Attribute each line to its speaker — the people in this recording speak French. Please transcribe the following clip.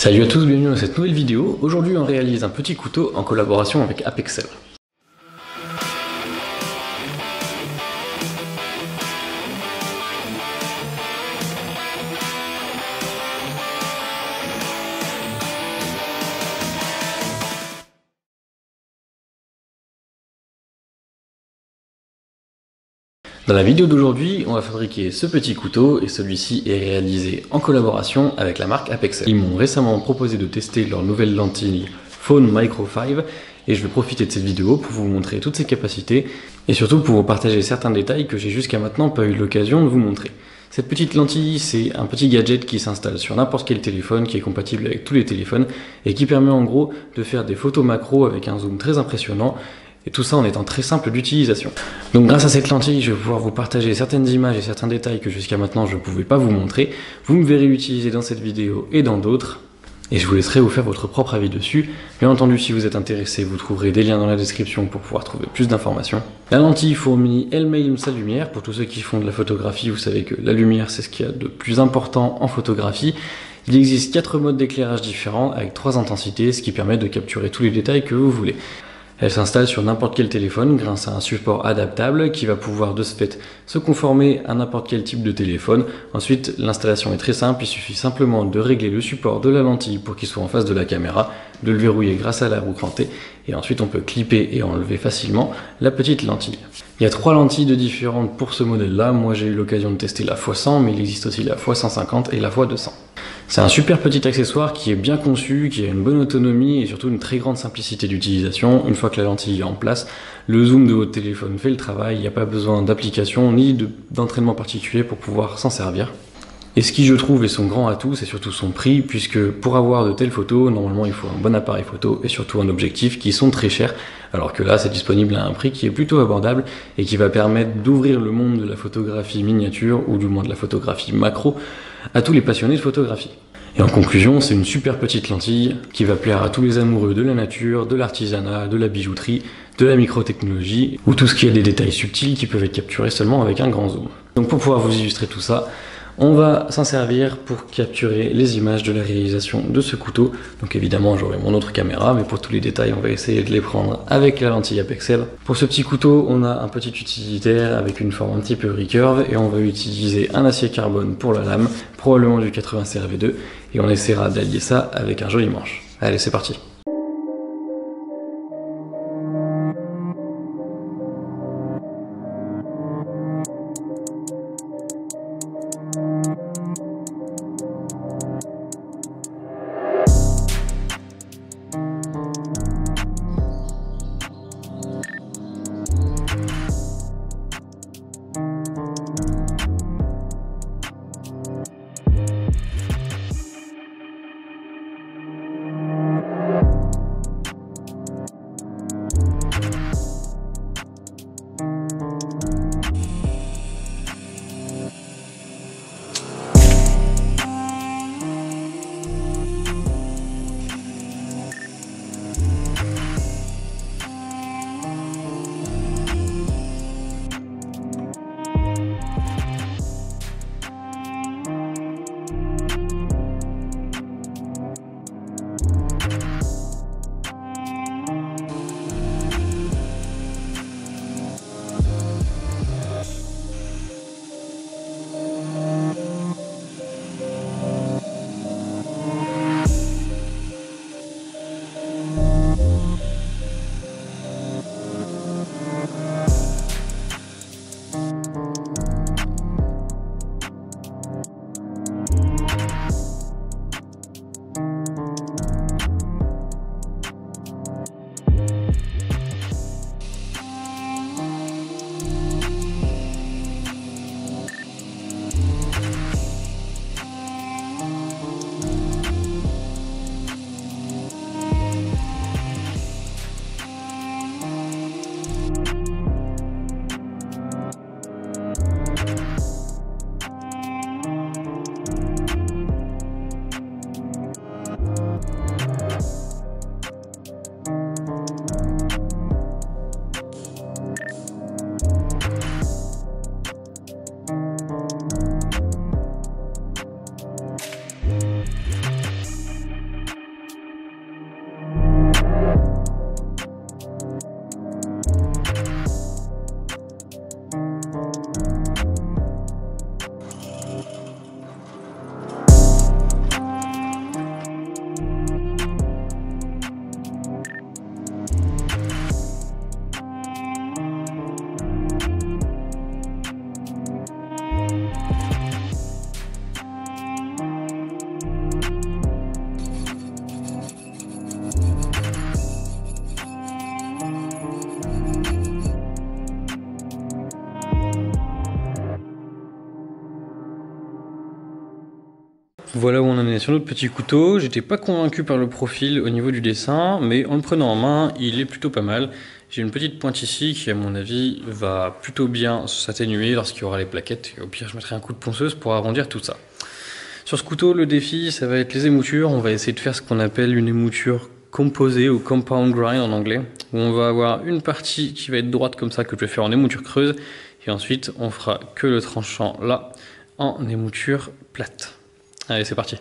Speaker 1: Salut à tous, bienvenue dans cette nouvelle vidéo. Aujourd'hui on réalise un petit couteau en collaboration avec Apexel. Dans la vidéo d'aujourd'hui, on va fabriquer ce petit couteau et celui-ci est réalisé en collaboration avec la marque Apexel. Ils m'ont récemment proposé de tester leur nouvelle lentille Phone Micro 5 et je vais profiter de cette vidéo pour vous montrer toutes ses capacités et surtout pour vous partager certains détails que j'ai jusqu'à maintenant pas eu l'occasion de vous montrer. Cette petite lentille, c'est un petit gadget qui s'installe sur n'importe quel téléphone, qui est compatible avec tous les téléphones et qui permet en gros de faire des photos macro avec un zoom très impressionnant. Et tout ça en étant très simple d'utilisation. Donc grâce à cette lentille, je vais pouvoir vous partager certaines images et certains détails que jusqu'à maintenant je ne pouvais pas vous montrer. Vous me verrez utiliser dans cette vidéo et dans d'autres. Et je vous laisserai vous faire votre propre avis dessus. Bien entendu, si vous êtes intéressé, vous trouverez des liens dans la description pour pouvoir trouver plus d'informations. La lentille fournit elle-même sa lumière. Pour tous ceux qui font de la photographie, vous savez que la lumière, c'est ce qu'il y a de plus important en photographie. Il existe 4 modes d'éclairage différents avec 3 intensités, ce qui permet de capturer tous les détails que vous voulez. Elle s'installe sur n'importe quel téléphone grâce à un support adaptable qui va pouvoir de ce fait se conformer à n'importe quel type de téléphone. Ensuite, l'installation est très simple, il suffit simplement de régler le support de la lentille pour qu'il soit en face de la caméra, de le verrouiller grâce à la roue crantée et ensuite on peut clipper et enlever facilement la petite lentille. Il y a 3 lentilles de différentes pour ce modèle-là. Moi j'ai eu l'occasion de tester la x100, mais il existe aussi la x150 et la x200. C'est un super petit accessoire qui est bien conçu, qui a une bonne autonomie et surtout une très grande simplicité d'utilisation. Une fois que la lentille est en place, le zoom de votre téléphone fait le travail, il n'y a pas besoin d'application ni d'entraînement particulier pour pouvoir s'en servir. Et ce qui je trouve est son grand atout, c'est surtout son prix, puisque pour avoir de telles photos, normalement il faut un bon appareil photo et surtout un objectif qui sont très chers, alors que là c'est disponible à un prix qui est plutôt abordable et qui va permettre d'ouvrir le monde de la photographie miniature, ou du moins de la photographie macro, à tous les passionnés de photographie. Et en conclusion, c'est une super petite lentille qui va plaire à tous les amoureux de la nature, de l'artisanat, de la bijouterie, de la microtechnologie, ou tout ce qui est des détails subtils qui peuvent être capturés seulement avec un grand zoom. Donc pour pouvoir vous illustrer tout ça, on va s'en servir pour capturer les images de la réalisation de ce couteau. Donc évidemment j'aurai mon autre caméra, mais pour tous les détails on va essayer de les prendre avec la lentille Apexel. Pour ce petit couteau on a un petit utilitaire avec une forme un petit peu recurve et on va utiliser un acier carbone pour la lame, probablement du 80 CRV2, et on essaiera d'allier ça avec un joli manche. Allez, c'est parti. Voilà où on en est sur notre petit couteau. J'étais pas convaincu par le profil au niveau du dessin, mais en le prenant en main, il est plutôt pas mal. J'ai une petite pointe ici qui, à mon avis, va plutôt bien s'atténuer lorsqu'il y aura les plaquettes. Et au pire, je mettrai un coup de ponceuse pour arrondir tout ça. Sur ce couteau, le défi, ça va être les émoutures. On va essayer de faire ce qu'on appelle une émouture composée ou compound grind en anglais, où on va avoir une partie qui va être droite comme ça que je vais faire en émouture creuse, et ensuite on fera que le tranchant là en émouture plate. Allez, c'est parti.